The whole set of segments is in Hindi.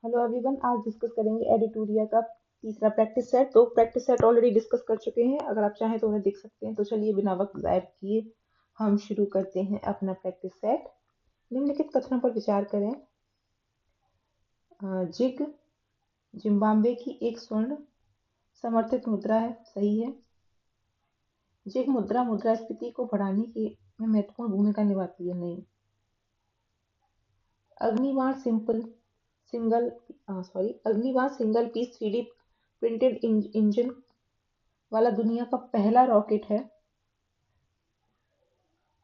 हेलो एवरीवन, आज डिस्कस करेंगे एडिटोरिया का तीसरा प्रैक्टिस सेट। दो प्रैक्टिस सेट ऑलरेडी डिस्कस कर चुके हैं, अगर आप चाहें तो उन्हें देख सकते हैं। तो चलिए बिना वक्त ज़ाया किए हम शुरू करते हैं अपना प्रैक्टिस सेट। निम्नलिखित कथनों पर विचार करें। जिग जिम्बाब्वे की एक स्वर्ण समर्थित मुद्रा है, सही है। जिग मुद्रा मुद्रास्फीति को बढ़ाने की में महत्वपूर्ण भूमिका निभाती है, नहीं। Agnibaan Agnibaan single piece 3D printed engine वाला दुनिया का पहला रॉकेट है।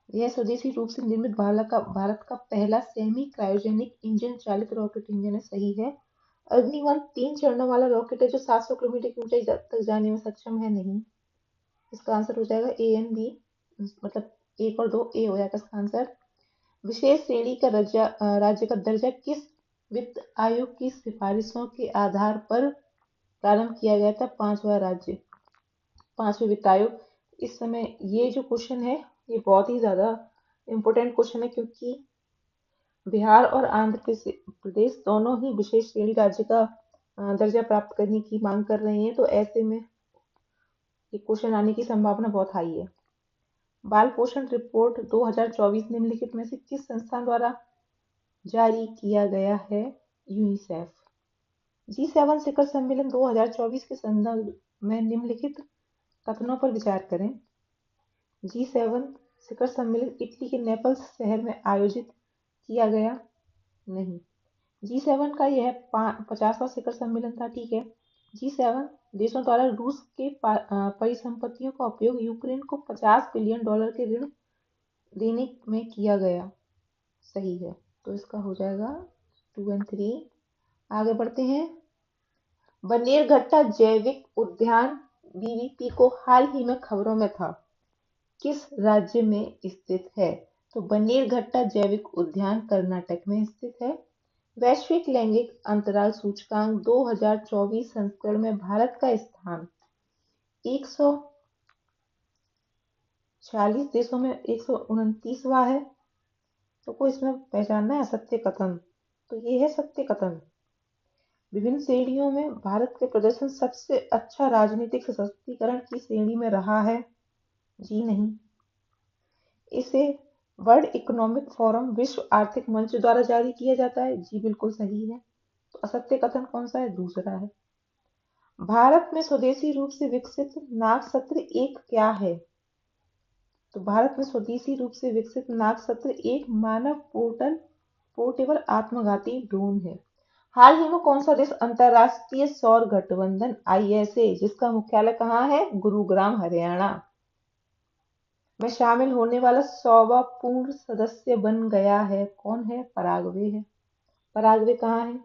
यह स्वदेशी रूप से निर्मित भारत का पहला सेमी क्रायोजेनिक इंजन चालित रॉकेट इंजन है, सही है। अग्निवन 3 चरणों वाला रॉकेट है जो 700 किलोमीटर की ऊंचाई तक जाने में सक्षम है, नहीं। इसका आंसर हो जाएगा ए एंड बी, मतलब एक और दो, ए हो जाएगा इसका आंसर। विशेष श्रेणी का राज्य का दर्जा किस वित्त आयोग की सिफारिशों के आधार पर प्रारंभ किया गया था? पांचवें वित्त आयोग। इस समय ये जो क्वेश्चन है ये बहुत ही ज्यादा इम्पोर्टेंट क्वेश्चन है, क्योंकि बिहार और आंध्र प्रदेश दोनों ही विशेष श्रेणी राज्य का दर्जा प्राप्त करने की मांग कर रहे हैं। तो ऐसे में ये क्वेश्चन आने की संभावना बहुत हाई है। बाल पोषण रिपोर्ट 2024 निम्नलिखित में से किस संस्थान द्वारा जारी किया गया है? यूनिसेफ। G7 शिखर सम्मेलन 2024 के संदर्भ में निम्नलिखित कथनों पर विचार करें। G7 शिखर सम्मेलन इटली के नेपल्स शहर में आयोजित किया गया, नहीं। G7 का यह 50वां शिखर सम्मेलन था, ठीक है। G7 देशों द्वारा रूस के परिसंपत्तियों का उपयोग यूक्रेन को $50 बिलियन के ऋण देने में किया गया, सही है। तो इसका हो जाएगा 2 और 3। आगे बढ़ते हैं। बनेरघट्टा जैविक उद्यान बीवीपी को हाल ही में खबरों में था, किस राज्य में स्थित है? तो बनेरघट्टा जैविक उद्यान कर्नाटक में स्थित है। वैश्विक लैंगिक अंतराल सूचकांक 2024 संस्करण में भारत का स्थान 146 देशों में 129वां है। तो कोई इसमें पहचानना है सत्य कथन? तो ये है सत्य कथन। विभिन्न श्रेणियों में भारत के प्रदर्शन सबसे अच्छा राजनीतिक सशक्तिकरण की श्रेणी में रहा है, जी नहीं। इसे वर्ल्ड इकोनॉमिक फोरम विश्व आर्थिक मंच द्वारा जारी किया जाता है, जी बिल्कुल सही है। तो असत्य कथन कौन सा है? दूसरा है। भारत में स्वदेशी रूप से विकसित नागसत्र एक क्या है? तो भारत में स्वदेशी रूप से विकसित नागसत्र एक मानव पोर्टेबल आत्मघाती ड्रोन है। हाल ही में कौन सा देश अंतरराष्ट्रीय सौर गठबंधन ISA, जिसका मुख्यालय कहाँ है? गुरुग्राम, हरियाणा में शामिल होने वाला 100वां पूर्ण सदस्य बन गया है? कौन है? पराग्वे है। पराग्वे कहाँ है?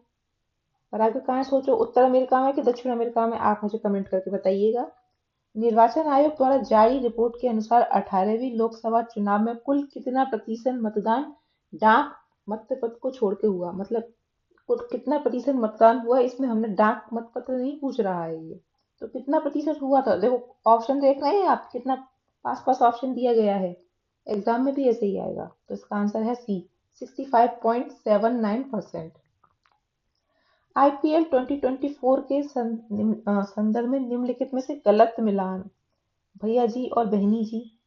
पराग्वे कहाँ है? सोचो, उत्तर अमेरिका में कि दक्षिण अमेरिका में? आप मुझे कमेंट करके बताइएगा। निर्वाचन आयोग द्वारा जारी रिपोर्ट के अनुसार 18वीं लोकसभा चुनाव में कुल कितना प्रतिशत मतदान डाक मतपत्र को छोड़ के हुआ? मतलब कुल कितना प्रतिशत मतदान हुआ, इसमें हमने डाक मतपत्र नहीं पूछ रहा है ये। तो कितना प्रतिशत हुआ था? देखो ऑप्शन देख रहे हैं आप, कितना पास पास ऑप्शन दिया गया है। एग्जाम में भी ऐसे ही आएगा। तो इसका आंसर है सी, 65.79%। IPL 2024 के संदर्भ में निम्नलिखित में से गलत मिलान। भैया जी और बहनी जी,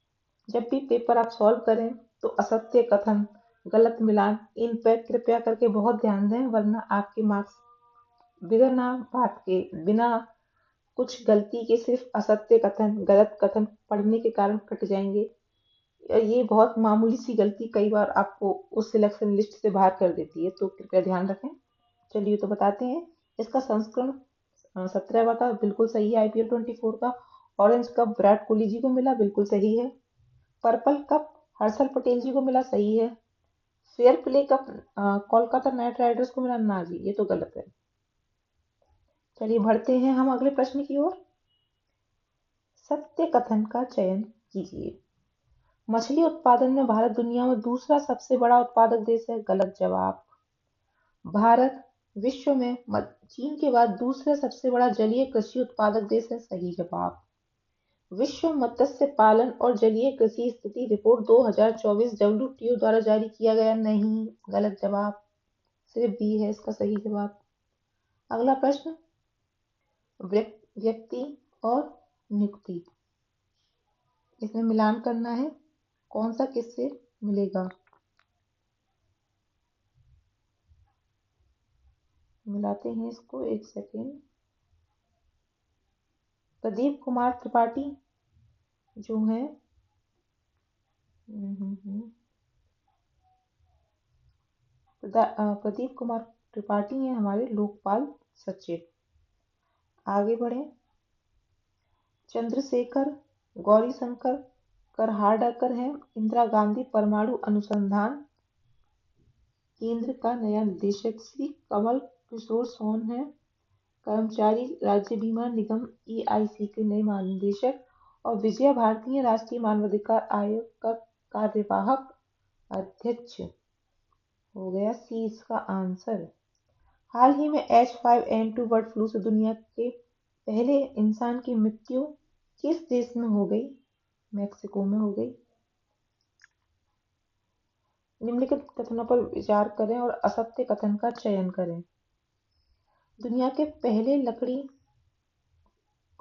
जब भी पेपर आप सॉल्व करें तो असत्य कथन, गलत मिलान, इन पर कृपया करके बहुत ध्यान दें, वरना आपके मार्क्स बिना बात के, बिना कुछ गलती के, सिर्फ असत्य कथन, गलत कथन पढ़ने के कारण कट जाएंगे। ये बहुत मामूली सी गलती कई बार आपको उस सिलेक्शन लिस्ट से बाहर कर देती है, तो कृपया ध्यान रखें। चलिए तो बताते हैं। इसका संस्करण 17वां था, बिल्कुल सही है। IPL 24 का। ऑरेंज कप विराट कोहली जी को मिला, बिल्कुल सही है। पर्पल कप हर्षल पटेल जी को मिला, सही है। Fair play cup Kolkata night Riders को मिला, ना जी, ये तो गलत है। चलिए बढ़ते हैं हम अगले प्रश्न की ओर। सत्य कथन का चयन कीजिए। मछली उत्पादन में भारत दुनिया में दूसरा सबसे बड़ा उत्पादक देश है, गलत जवाब। भारत विश्व में चीन के बाद दूसरा सबसे बड़ा जलीय कृषि उत्पादक देश है, सही जवाब। विश्व मत्स्य पालन और जलीय कृषि स्थिति रिपोर्ट 2024 WTO द्वारा जारी किया गया, नहीं, गलत जवाब। सिर्फ बी है इसका सही जवाब। अगला प्रश्न, व्यक्ति और नियुक्ति, इसमें मिलान करना है, कौन सा किससे मिलेगा। मिलाते हैं इसको, एक सेकेंड। प्रदीप कुमार त्रिपाठी जो है प्रदीप कुमार त्रिपाठी हैं हमारे लोकपाल सचिव। आगे बढ़े, चंद्रशेखर गौरीशंकर करहाडकर हैं इंदिरा गांधी परमाणु अनुसंधान केंद्र का नया निदेशक। श्री कमल किशोर सोन है कर्मचारी राज्य बीमा निगम EIC के नए महानिदेशक। और विजया भारती राष्ट्रीय मानवाधिकार आयोग का कार्यवाहक अध्यक्ष। हो गया सी इसका आंसर। हाल ही में H5N2 बर्ड फ्लू से दुनिया के पहले इंसान की मृत्यु किस देश में हो गई। मेक्सिको में हो गई। निम्नलिखित कथनों पर विचार करें और असत्य कथन का चयन करें। दुनिया के पहले लकड़ी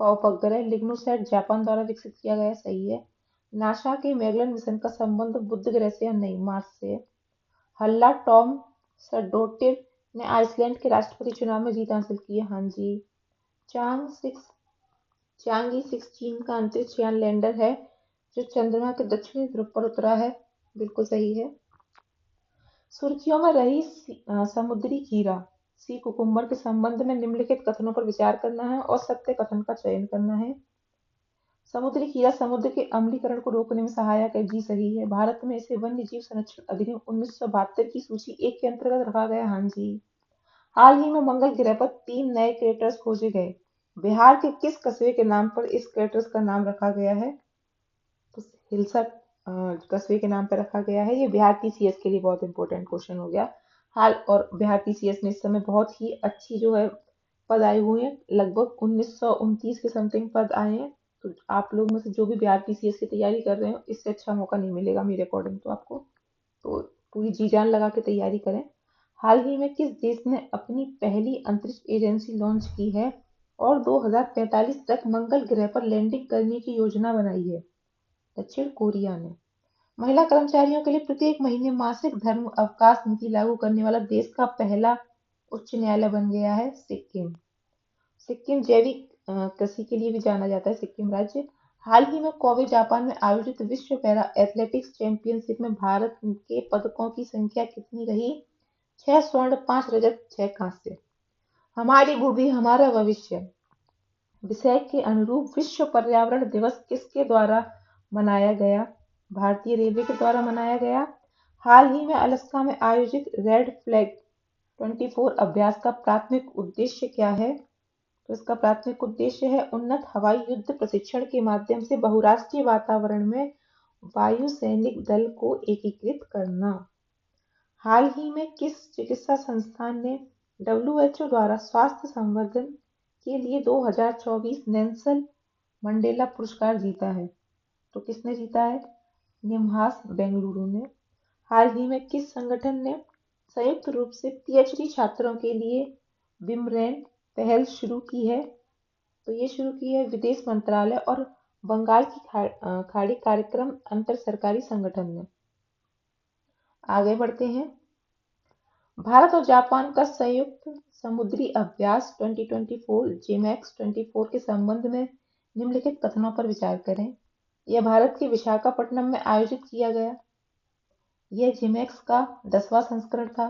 का उपग्रह लिग्नोसैट जापान द्वारा विकसित किया गया, सही है। नासा के मैगलन मिशन का संबंध बुध ग्रह से या नहीं, मार्स से। हल्ला टॉम सडोटिव ने आइसलैंड के राष्ट्रपति चुनाव में जीत हासिल की है, हाँ जी। चांगी 6 चीन का अंतरिक्ष यान लैंडर है जो चंद्रमा के दक्षिणी ध्रुव पर उतरा है, बिल्कुल सही है। सुर्खियों में रही समुद्री खीरा सी कुकुम्बर के संबंध में निम्नलिखित कथनों पर विचार करना है और सत्य कथन का चयन करना है। समुद्री खीरा समुद्र के अम्लीकरण को रोकने में सहायक है, जी सही है। भारत में इसे वन्य जीव संरक्षण अधिनियम 1972 की सूची 1 के अंतर्गत रखा गया, हाँ जी। हाल ही में मंगल ग्रह पर 3 नए क्रेटर्स खोजे गए। बिहार के किस कस्बे के नाम पर इस क्रेटर्स का नाम रखा गया है। तो हिलसा कस्बे के नाम पर रखा गया है। ये बिहार PCS के लिए बहुत इंपॉर्टेंट क्वेश्चन हो गया। हाल और बिहार PCS में इस समय बहुत ही अच्छी जो है पद आए हुए हैं, लगभग 1929 के समथिंग पद आए हैं। तो आप लोग में से जो भी बिहार PCS की तैयारी कर रहे हो, इससे अच्छा मौका नहीं मिलेगा मेरे अकॉर्डिंग तो आपको। तो पूरी जी जान लगा के तैयारी करें। हाल ही में किस देश ने अपनी पहली अंतरिक्ष एजेंसी लॉन्च की है और 2045 तक मंगल ग्रह पर लैंडिंग करने की योजना बनाई है। दक्षिण कोरिया ने। महिला कर्मचारियों के लिए प्रत्येक महीने मासिक धर्म अवकाश नीति लागू करने वाला देश का पहला उच्च न्यायालय बन गया है सिक्किम। सिक्किम जैविक कृषि के लिए भी जाना जाता है, सिक्किम राज्य। हाल ही में कोबे जापान में आयोजित विश्व पैरा एथलेटिक्स चैंपियनशिप में भारत के पदकों की संख्या कितनी रही। 6 स्वर्ण, 5 रजत, 6 कांस्य। हमारी भूमि हमारा भविष्य विषय के अनुरूप विश्व पर्यावरण दिवस किसके द्वारा मनाया गया। भारतीय रेलवे के द्वारा मनाया गया। हाल ही में अलास्का में आयोजित रेड फ्लैग 24 अभ्यास का प्राथमिक उद्देश्य क्या है। तो इसका प्राथमिक उद्देश्य है उन्नत हवाई युद्ध प्रशिक्षण के माध्यम से बहुराष्ट्रीय वातावरण में वायु सैनिक दल को एकीकृत करना। हाल ही में किस चिकित्सा संस्थान ने WHO द्वारा स्वास्थ्य संवर्धन के लिए 2024 नेल्सन मंडेला पुरस्कार जीता है। तो किसने जीता है, निमहांस बेंगलुरु ने। हाल ही में किस संगठन ने संयुक्त रूप से PhD छात्रों के लिए विमरेन पहल शुरू की है। तो ये शुरू की है विदेश मंत्रालय और बंगाल की खाड़ी कार्यक्रम अंतर सरकारी संगठन ने। आगे बढ़ते हैं, भारत और जापान का संयुक्त समुद्री अभ्यास 2024 जिमैक्स 24 के संबंध में निम्नलिखित कथनों पर विचार करें। यह भारत के विशाखापट्टनम में आयोजित किया गया। यह जिमैक्स का 10वां संस्करण था।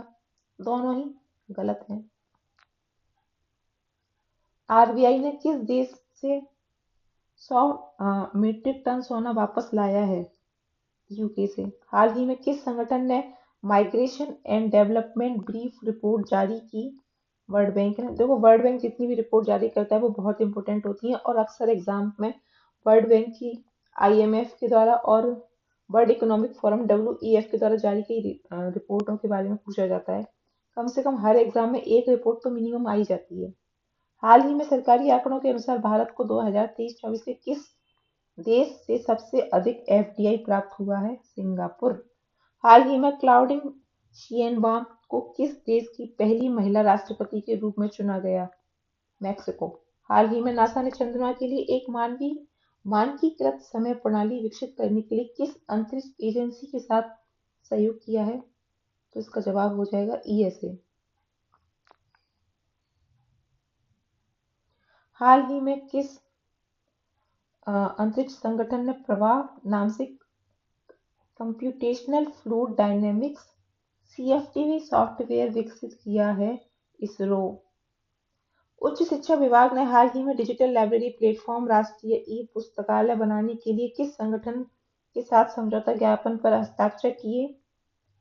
दोनों ही गलत हैं। RBI ने किस देश से 100 मीट्रिक टन सोना वापस लाया है। UK से। हाल ही में किस संगठन ने migration and development brief report जारी की। वर्ल्ड बैंक ने। देखो वर्ल्ड बैंक जितनी भी रिपोर्ट जारी करता है वो बहुत इंपॉर्टेंट होती है और अक्सर एग्जाम में वर्ल्ड बैंक की IMF के द्वारा और वर्ल्ड इकोनॉमिक फोरम WEF के द्वारा जारी की रिपोर्टों के बारे में पूछा जाता है। कम से कम हर एग्जाम में एक रिपोर्ट तो मिनिमम आई जाती है। हाल ही में सरकारी आंकड़ों के अनुसार भारत को 2023-24 के किस देश से सबसे अधिक FDI प्राप्त हुआ है, सिंगापुर। हाल ही में क्लाउडिंग शिएनबाम को किस देश की पहली महिला राष्ट्रपति के रूप में चुना गया? मैक्सिको। हाल ही में नासा ने चंद्रमा के लिए एक मानकीकृत समय प्रणाली विकसित करने के लिए किस अंतरिक्ष एजेंसी के साथ सहयोग किया है? तो इसका जवाब हो जाएगा ईएसए। हाल ही में किस अंतरिक्ष संगठन ने प्रवाह नाम से कंप्यूटेशनल फ्लूइड डायनेमिक्स सीएफटीवी सॉफ्टवेयर विकसित किया है? इसरो। उच्च शिक्षा विभाग ने हाल ही में डिजिटल लाइब्रेरी प्लेटफॉर्म राष्ट्रीय ई पुस्तकालय बनाने के लिए किस संगठन के साथ समझौता ज्ञापन पर हस्ताक्षर किए?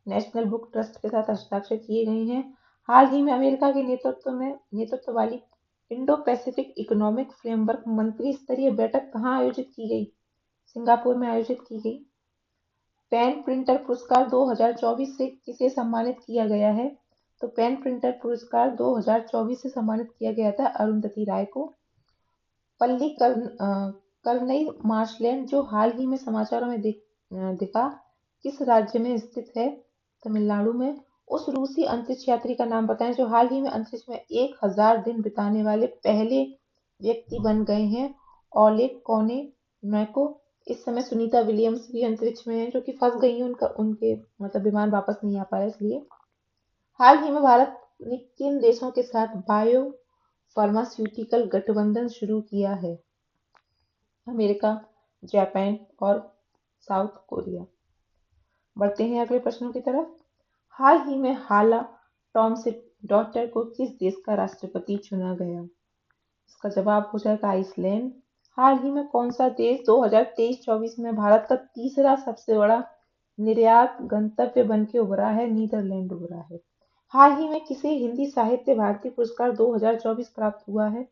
नेशनल बुक ट्रस्ट के साथ हस्ताक्षर किए गए हैं। हाल ही में अमेरिका के नेतृत्व वाली इंडो पैसिफिक इकोनॉमिक फ्रेमवर्क मंत्री स्तरीय बैठक कहाँ आयोजित की गई? सिंगापुर में आयोजित की गई। पेन प्रिंटर पुरस्कार 2024 से किसे सम्मानित किया गया है? तो पेन प्रिंटर पुरस्कार 2024 से सम्मानित किया गया था अरुंधति राय को। करनई मार्शलैंड जो हाल ही में समाचारों में दिखा किस राज्य में स्थित है? तमिलनाडु में। उस रूसी अंतरिक्ष यात्री का नाम बताएं जो हाल ही में अंतरिक्ष में 1000 दिन बिताने वाले पहले व्यक्ति बन गए हैं। ओलेग कोर्निनेको। इस समय सुनीता विलियम्स भी अंतरिक्ष में है जो कि फंस गई हैं, उनके मतलब विमान वापस नहीं आ पा रहा इसलिए। हाल ही में भारत ने किन देशों के साथ बायो फार्मास्यूटिकल गठबंधन शुरू किया है? अमेरिका, जापान और साउथ कोरिया। बढ़ते हैं अगले प्रश्नों की तरफ। हाल ही में हाला टॉमसिन डॉटर को किस देश का राष्ट्रपति चुना गया? इसका जवाब हो जाएगा आइसलैंड। हाल ही में कौन सा देश 2023-24 में भारत का तीसरा सबसे बड़ा निर्यात गंतव्य बन के उभरा है? नीदरलैंड उभरा है। हाल ही में किसे हिंदी साहित्य भारती पुरस्कार 2024 प्राप्त हुआ है?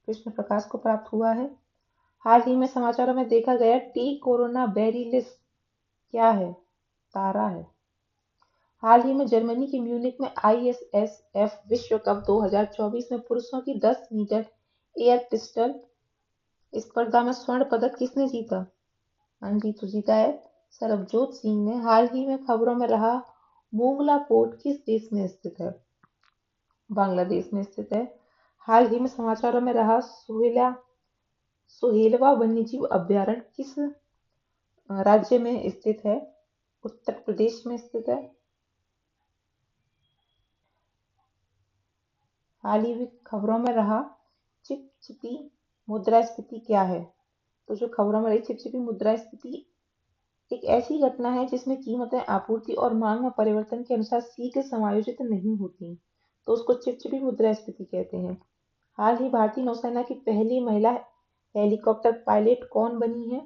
कृष्ण प्रकाश को प्राप्त हुआ है। हाल ही में समाचारों में देखा गया टी कोरोना बेरिलिस क्या है? तारा है। हाल ही में जर्मनी के म्यूनिख में आईएसएसएफ विश्व कप 2024 में पुरुषों की 10 मीटर एयर पिस्टल स्पर्धा में स्वर्ण पदक किसने जीता? हाँ जी, तो जीता है सरबजोत सिंह ने। हाल ही में खबरों में रहा मोंगला पोर्ट किस देश में स्थित है? बांग्लादेश में स्थित है। हाल ही में समाचारों में रहा सोहेलवा वन्यजीव अभ्यारण्य किस राज्य में स्थित है? उत्तर प्रदेश में स्थित है। हाल ही में खबरों में रहा चिपचिपी मुद्रास्फीति क्या है? तो जो खबरों में रही चिपचिपी मुद्रास्फीति एक ऐसी घटना है जिसमें कीमतें आपूर्ति और मांग में परिवर्तन के अनुसार शीघ्र समायोजित नहीं होती, तो उसको चिपचिपी मुद्रास्फीति कहते हैं। हाल ही भारतीय नौसेना की पहली महिला हेलीकॉप्टर पायलट कौन बनी है?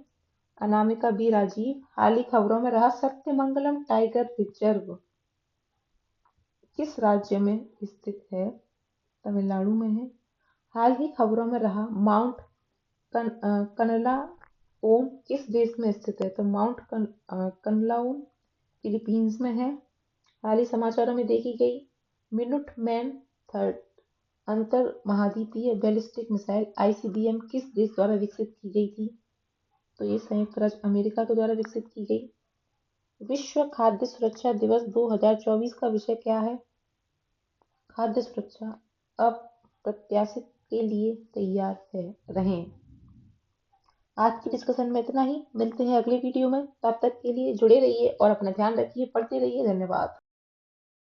अनामिका बी राजीव। हाल ही खबरों में रहा सत्यमंगलम टाइगर रिजर्व किस राज्य में स्थित है? तमिलनाडु में है। हाल ही खबरों में रहा माउंट कनलाउन किस देश में स्थित है? तो माउंट कनलाउन फिलीपींस में है। हाल ही समाचारों में देखी गई मिनुटमैन थर्ड अंतर महाद्वीपीय बैलिस्टिक मिसाइल आईसीबीएम किस देश द्वारा विकसित की गई थी? तो ये संयुक्त राज्य अमेरिका के द्वारा विकसित की गई। विश्व खाद्य सुरक्षा दिवस 2024 का विषय क्या है? खाद्य सुरक्षा अप्रत्याशित के लिए तैयार है रहें। आज की डिस्कशन में इतना ही। मिलते हैं अगले वीडियो में। तब तक के लिए जुड़े रहिए और अपना ध्यान रखिए। पढ़ते रहिए। धन्यवाद।